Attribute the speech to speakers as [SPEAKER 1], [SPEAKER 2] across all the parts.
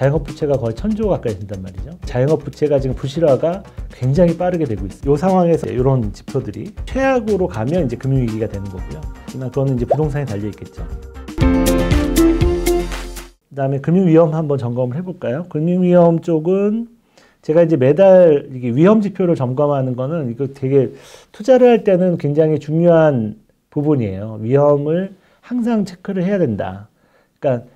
[SPEAKER 1] 자영업 부채가 거의 1,000조 가까이 된단 말이죠. 자영업 부채가 지금 부실화가 굉장히 빠르게 되고 있어요. 이 상황에서 이런 지표들이 최악으로 가면 이제 금융위기가 되는 거고요. 하지만 그거는 이제 부동산에 달려 있겠죠. 그다음에 금융위험 한번 점검을 해볼까요? 금융위험 쪽은 제가 이제 매달 이게 위험 지표를 점검하는 거는 이거 되게 투자를 할 때는 굉장히 중요한 부분이에요. 위험을 항상 체크를 해야 된다. 그러니까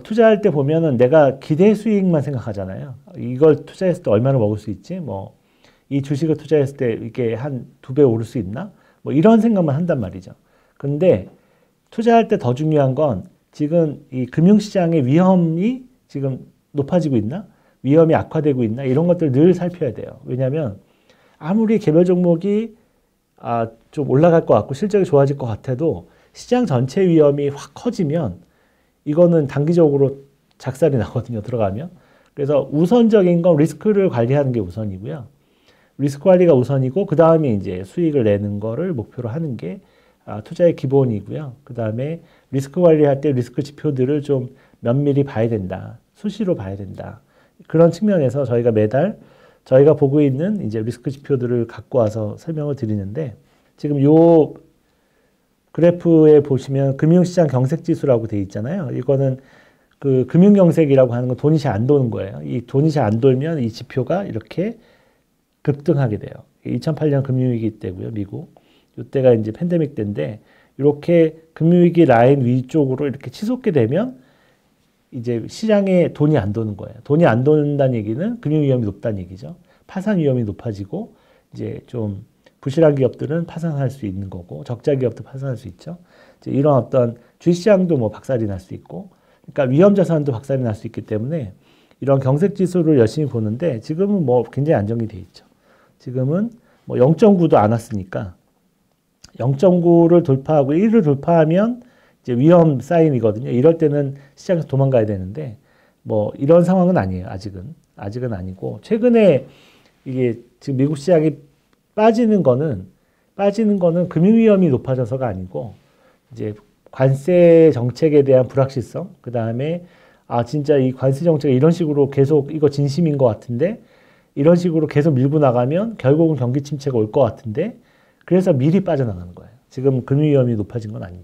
[SPEAKER 1] 투자할 때 보면은 내가 기대 수익만 생각하잖아요. 이걸 투자했을 때 얼마나 먹을 수 있지? 뭐 이 주식을 투자했을 때 이게 한 2배 오를 수 있나? 뭐 이런 생각만 한단 말이죠. 근데 투자할 때 더 중요한 건 지금 이 금융시장의 위험이 지금 높아지고 있나? 위험이 악화되고 있나? 이런 것들 늘 살펴야 돼요. 왜냐하면 아무리 개별 종목이 좀 올라갈 것 같고 실적이 좋아질 것 같아도 시장 전체 위험이 확 커지면 이거는 단기적으로 작살이 나거든요. 들어가면. 그래서 우선적인 건 리스크를 관리하는 게 우선이고요. 리스크 관리가 우선이고 그 다음에 이제 수익을 내는 거를 목표로 하는 게 투자의 기본이고요. 그 다음에 리스크 관리할 때 리스크 지표들을 좀 면밀히 봐야 된다. 수시로 봐야 된다. 그런 측면에서 저희가 매달 저희가 보고 있는 이제 리스크 지표들을 갖고 와서 설명을 드리는데 지금 요 그래프에 보시면 금융시장 경색지수라고 되어 있잖아요. 이거는 그 금융경색이라고 하는 건 돈이 잘 안 도는 거예요. 이 돈이 잘 안 돌면 이 지표가 이렇게 급등하게 돼요. 2008년 금융위기 때고요, 미국. 이때가 이제 팬데믹 때인데 이렇게 금융위기 라인 위쪽으로 이렇게 치솟게 되면 이제 시장에 돈이 안 도는 거예요. 돈이 안 돈다는 얘기는 금융 위험이 높다는 얘기죠. 파산 위험이 높아지고 이제 좀 부실한 기업들은 파산할 수 있는 거고 적자 기업도 파산할 수 있죠. 이제 이런 어떤 주식시장도 뭐 박살이 날 수 있고 그러니까 위험 자산도 박살이 날 수 있기 때문에 이런 경색 지수를 열심히 보는데 지금은 뭐 굉장히 안정이 돼 있죠. 지금은 뭐 0.9도 안 왔으니까 0.9를 돌파하고 1을 돌파하면 이제 위험 사인이거든요. 이럴 때는 시장에서 도망가야 되는데 뭐 이런 상황은 아니에요. 아직은 아니고 최근에 이게 지금 미국 시장이 빠지는 거는 금융 위험이 높아져서가 아니고 이제 관세 정책에 대한 불확실성, 그 다음에 진짜 이 관세 정책이 이런 식으로 계속 이거 진심인 것 같은데 이런 식으로 계속 밀고 나가면 결국은 경기 침체가 올 것 같은데 그래서 미리 빠져나가는 거예요. 지금 금융 위험이 높아진 건 아니에요.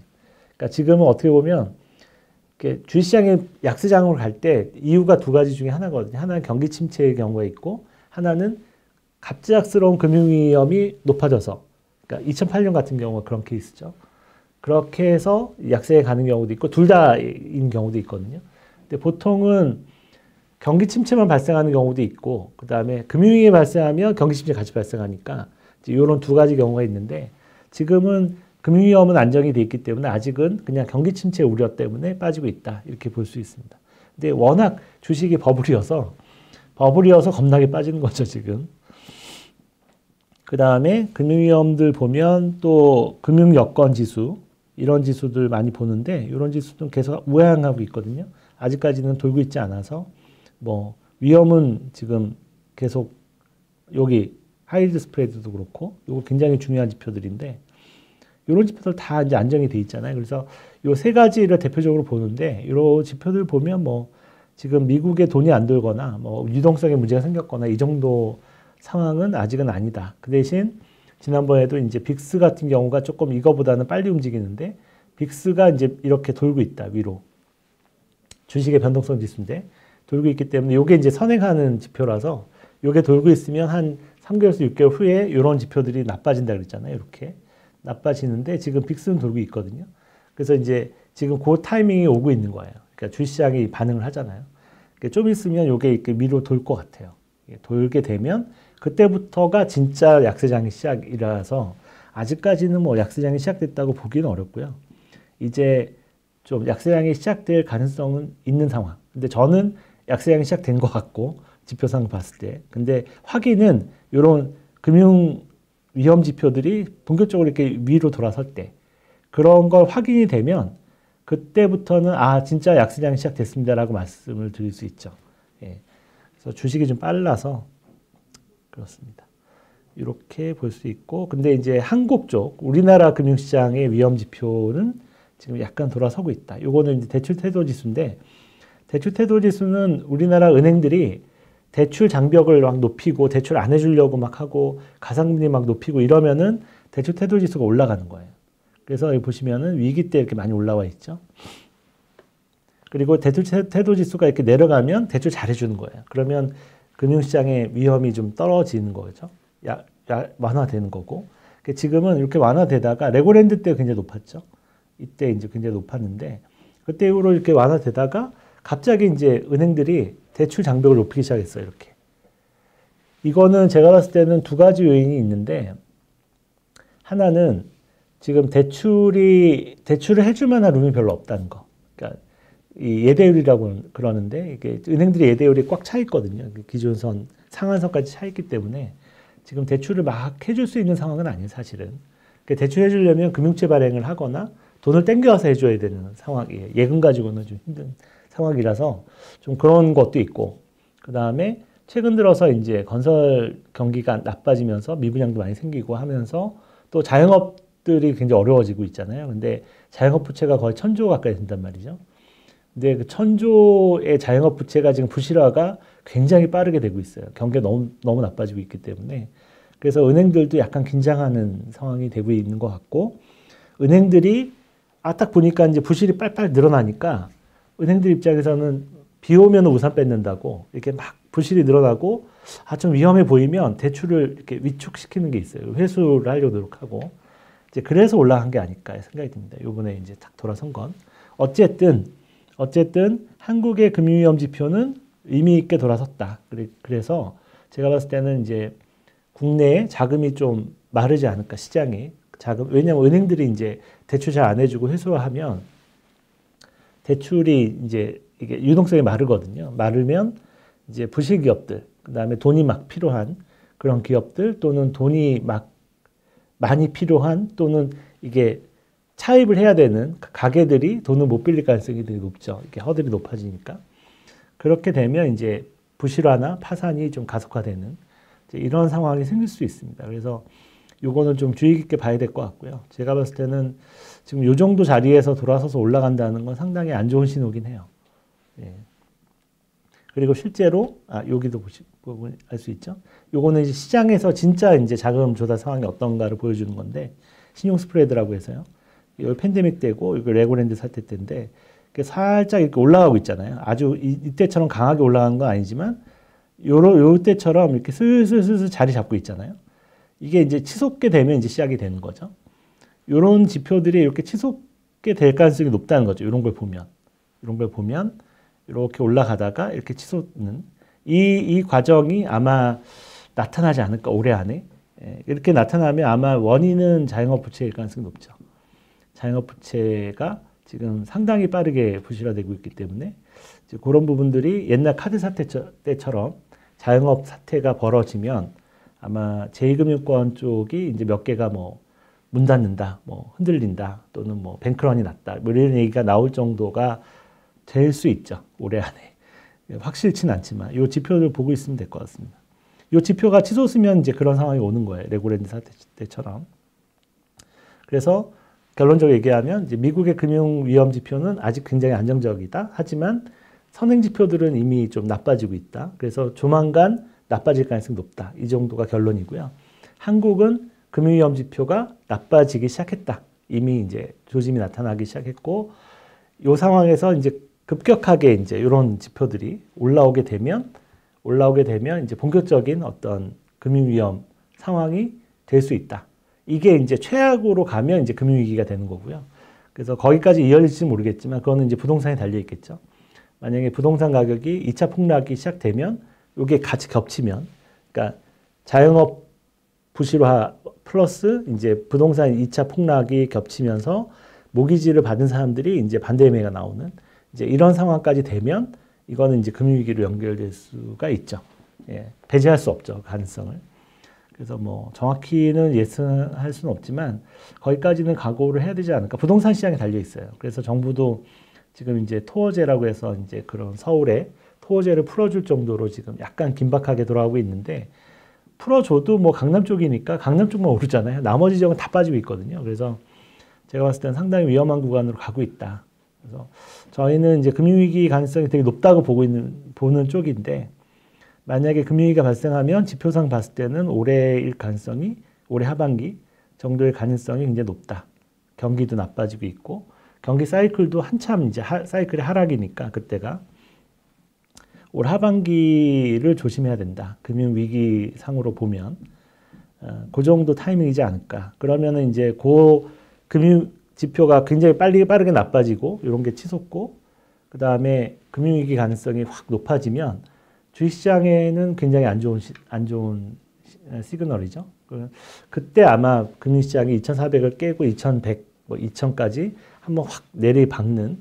[SPEAKER 1] 그러니까 지금은 어떻게 보면 주식시장에 약세장으로 갈 때 이유가 두 가지 중에 하나거든요. 하나는 경기 침체의 경우가 있고 하나는 갑작스러운 금융 위험이 높아져서 그러니까 2008년 같은 경우가 그런 케이스죠. 그렇게 해서 약세에 가는 경우도 있고 둘 다인 경우도 있거든요. 근데 보통은 경기 침체만 발생하는 경우도 있고 그 다음에 금융위기 발생하면 경기 침체 같이 발생하니까 이런 두 가지 경우가 있는데 지금은 금융위험은 안정이 돼 있기 때문에 아직은 그냥 경기 침체 우려 때문에 빠지고 있다 이렇게 볼 수 있습니다. 근데 워낙 주식이 버블이어서 겁나게 빠지는 거죠 지금. 그 다음에 금융위험들 보면 또 금융여건지수 이런 지수들 많이 보는데 이런 지수는 계속 우양하고 있거든요. 아직까지는 돌고 있지 않아서 뭐 위험은 지금 계속 여기 하이드 스프레드도 그렇고 이거 굉장히 중요한 지표들인데 이런 지표들 다 이제 안정이 돼 있잖아요. 그래서 이 세 가지를 대표적으로 보는데 이런 지표들 보면 뭐 지금 미국에 돈이 안 돌거나 뭐 유동성에 문제가 생겼거나 이 정도 상황은 아직은 아니다. 그 대신 지난번에도 이제 빅스 같은 경우가 조금 이거보다는 빨리 움직이는데 빅스가 이제 이렇게 돌고 있다 위로 주식의 변동성 지수인데 돌고 있기 때문에 이게 이제 선행하는 지표라서 이게 돌고 있으면 한 3개월에서 6개월 후에 이런 지표들이 나빠진다 그랬잖아요. 이렇게 나빠지는데 지금 빅스는 돌고 있거든요. 그래서 이제 지금 그 타이밍이 오고 있는 거예요. 그러니까 주시장이 반응을 하잖아요. 그러니까 좀 있으면 이게 이렇게 위로 돌 것 같아요. 돌게 되면 그때부터가 진짜 약세장의 시작이라서 아직까지는 뭐 약세장이 시작됐다고 보기는 어렵고요. 이제 좀 약세장이 시작될 가능성은 있는 상황. 근데 저는 약세장이 시작된 것 같고 지표상 봤을 때. 근데 확인은 이런 금융 위험 지표들이 본격적으로 이렇게 위로 돌아설 때 그런 걸 확인이 되면 그때부터는 진짜 약세장이 시작됐습니다라고 말씀을 드릴 수 있죠. 예. 그래서 주식이 좀 빨라서 그렇습니다. 이렇게 볼 수 있고 근데 이제 한국 쪽 우리나라 금융시장의 위험 지표는 지금 약간 돌아서고 있다. 요거는 이제 대출 태도 지수인데 대출 태도 지수는 우리나라 은행들이 대출 장벽을 막 높이고 대출 안 해주려고 막 하고 가상금리 막 높이고 이러면은 대출 태도 지수가 올라가는 거예요. 그래서 여기 보시면은 위기 때 이렇게 많이 올라와 있죠. 그리고 대출 태도 지수가 이렇게 내려가면 대출 잘해주는 거예요. 그러면 금융시장의 위험이 좀 떨어지는 거죠. 완화되는 거고. 지금은 이렇게 완화되다가 레고랜드 때 굉장히 높았죠. 이때 이제 굉장히 높았는데 그때 이후로 이렇게 완화되다가 갑자기 이제 은행들이 대출 장벽을 높이기 시작했어요. 이렇게. 이거는 제가 봤을 때는 두 가지 요인이 있는데 하나는 지금 대출을 해줄 만한 룸이 별로 없다는 거. 그러니까 이 예대율이라고 그러는데 이게 은행들이 예대율이 꽉 차 있거든요. 기준선, 상한선까지 차 있기 때문에 지금 대출을 막 해줄 수 있는 상황은 아니에요, 사실은. 그러니까 대출 해주려면 금융채 발행을 하거나 돈을 땡겨와서 해줘야 되는 상황이에요. 예금 가지고는 좀 힘든 상황이라서 좀 그런 것도 있고, 그 다음에 최근 들어서 이제 건설 경기가 나빠지면서 미분양도 많이 생기고 하면서 또 자영업들이 굉장히 어려워지고 있잖아요. 근데 자영업 부채가 거의 1,000조 가까이 된단 말이죠. 근데 그 1,000조의 자영업 부채가 지금 부실화가 굉장히 빠르게 되고 있어요. 경기가 너무 나빠지고 있기 때문에. 그래서 은행들도 약간 긴장하는 상황이 되고 있는 것 같고, 은행들이 딱 보니까 이제 부실이 빨빨 늘어나니까 은행들 입장에서는 비 오면 우산 뺏는다고 이렇게 막 부실이 늘어나고 좀 위험해 보이면 대출을 이렇게 위축시키는 게 있어요. 회수를 하려고 노력하고. 이제 그래서 올라간 게 아닐까 생각이 듭니다. 요번에 이제 딱 돌아선 건. 어쨌든 한국의 금융위험 지표는 의미 있게 돌아섰다. 그래서 제가 봤을 때는 이제 국내에 자금이 좀 마르지 않을까, 시장이. 왜냐하면 은행들이 이제 대출 잘 안 해주고 회수하면 대출이 이제 이게 유동성이 마르거든요. 마르면 이제 부실 기업들, 그 다음에 돈이 막 필요한 그런 기업들 또는 돈이 막 많이 필요한 또는 이게 차입을 해야 되는 가게들이 돈을 못 빌릴 가능성이 되게 높죠. 이렇게 허들이 높아지니까. 그렇게 되면 이제 부실화나 파산이 좀 가속화되는 이런 상황이 생길 수 있습니다. 그래서 요거는 좀 주의 깊게 봐야 될 것 같고요. 제가 봤을 때는 지금 요 정도 자리에서 돌아서서 올라간다는 건 상당히 안 좋은 신호긴 해요. 예. 그리고 실제로 여기도 보시면 알 수 있죠. 요거는 이제 시장에서 진짜 이제 자금 조달 상황이 어떤가를 보여주는 건데 신용 스프레드라고 해서요. 이 팬데믹 때고 이거 레고랜드 사태 때인데 살짝 이렇게 올라가고 있잖아요. 아주 이때처럼 강하게 올라가는 건 아니지만 요 때처럼 이렇게 슬슬 자리 잡고 있잖아요. 이게 이제 치솟게 되면 이제 시작이 되는 거죠. 요런 지표들이 이렇게 치솟게 될 가능성이 높다는 거죠. 이런 걸 보면 이렇게 올라가다가 이렇게 치솟는 이 과정이 아마 나타나지 않을까, 올해 안에. 이렇게 나타나면 아마 원인은 자영업 부채일 가능성이 높죠. 자영업 부채가 지금 상당히 빠르게 부실화되고 있기 때문에 이제 그런 부분들이 옛날 카드 사태 때처럼 자영업 사태가 벌어지면 아마 제2금융권 쪽이 이제 몇 개가 뭐 문 닫는다, 뭐 흔들린다, 또는 뭐 뱅크런이 났다, 뭐 이런 얘기가 나올 정도가 될 수 있죠. 올해 안에. 확실치는 않지만 이 지표를 보고 있으면 될 것 같습니다. 이 지표가 치솟으면 이제 그런 상황이 오는 거예요. 레고랜드 사태 때처럼. 그래서 결론적으로 얘기하면 이제 미국의 금융 위험 지표는 아직 굉장히 안정적이다. 하지만 선행 지표들은 이미 좀 나빠지고 있다. 그래서 조만간 나빠질 가능성이 높다. 이 정도가 결론이고요. 한국은 금융 위험 지표가 나빠지기 시작했다. 이미 이제 조짐이 나타나기 시작했고, 이 상황에서 이제 급격하게 이제 이런 지표들이 올라오게 되면 이제 본격적인 어떤 금융 위험 상황이 될 수 있다. 이게 이제 최악으로 가면 이제 금융위기가 되는 거고요. 그래서 거기까지 이어질지 모르겠지만 그거는 이제 부동산에 달려 있겠죠. 만약에 부동산 가격이 2차 폭락이 시작되면 이게 같이 겹치면, 그러니까 자영업 부실화 플러스 이제 부동산 2차 폭락이 겹치면서 모기지를 받은 사람들이 이제 반대 매매가 나오는 이제 이런 상황까지 되면 이거는 이제 금융위기로 연결될 수가 있죠. 예, 배제할 수 없죠, 가능성을. 그래서 뭐 정확히는 예상할 수는 없지만 거기까지는 각오를 해야 되지 않을까. 부동산 시장에 달려 있어요. 그래서 정부도 지금 이제 토어제라고 해서 이제 그런 서울에 토어제를 풀어줄 정도로 지금 약간 긴박하게 돌아가고 있는데, 풀어줘도 뭐 강남 쪽이니까 강남 쪽만 오르잖아요. 나머지 지역은 다 빠지고 있거든요. 그래서 제가 봤을 때는 상당히 위험한 구간으로 가고 있다. 그래서 저희는 이제 금융위기 가능성이 되게 높다고 보는 쪽인데, 만약에 금융위기가 발생하면 지표상 봤을 때는 올해일 가능성이, 올해 하반기 정도의 가능성이 굉장히 높다. 경기도 나빠지고 있고, 경기 사이클도 한참 이제 사이클의 하락이니까 그때가 올 하반기를 조심해야 된다. 금융위기 상으로 보면 그 정도 타이밍이지 않을까. 그러면은 이제 그 금융 지표가 굉장히 빠르게 나빠지고 이런 게 치솟고, 그 다음에 금융위기 가능성이 확 높아지면 주식시장에는 굉장히 안 좋은 시그널이죠. 그때 아마 금융시장이 2,400을 깨고 2,100, 2,000까지 한번 확 내리박는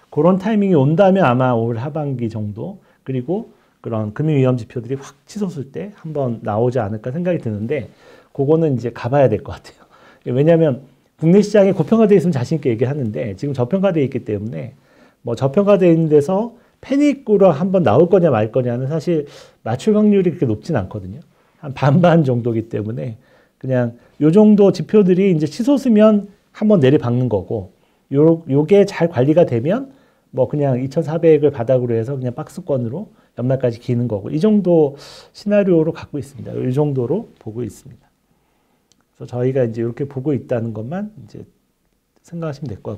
[SPEAKER 1] 그런 타이밍이 온다면 아마 올 하반기 정도, 그리고 그런 금융위험 지표들이 확 치솟을 때 한번 나오지 않을까 생각이 드는데, 그거는 이제 가봐야 될 것 같아요. 왜냐하면 국내 시장이 고평가되어 있으면 자신 있게 얘기하는데, 지금 저평가되어 있기 때문에 뭐 저평가되어 있는 데서 패닉으로 한번 나올 거냐 말 거냐는 사실 맞출 확률이 그렇게 높진 않거든요. 한 반반 정도이기 때문에 그냥 요 정도 지표들이 이제 치솟으면 한번 내리박는 거고, 요게 잘 관리가 되면 뭐 그냥 2,400을 바닥으로 해서 그냥 박스권으로 연말까지 기는 거고, 이 정도 시나리오로 갖고 있습니다. 이 정도로 보고 있습니다. 그래서 저희가 이제 이렇게 보고 있다는 것만 이제 생각하시면 될 것 같고.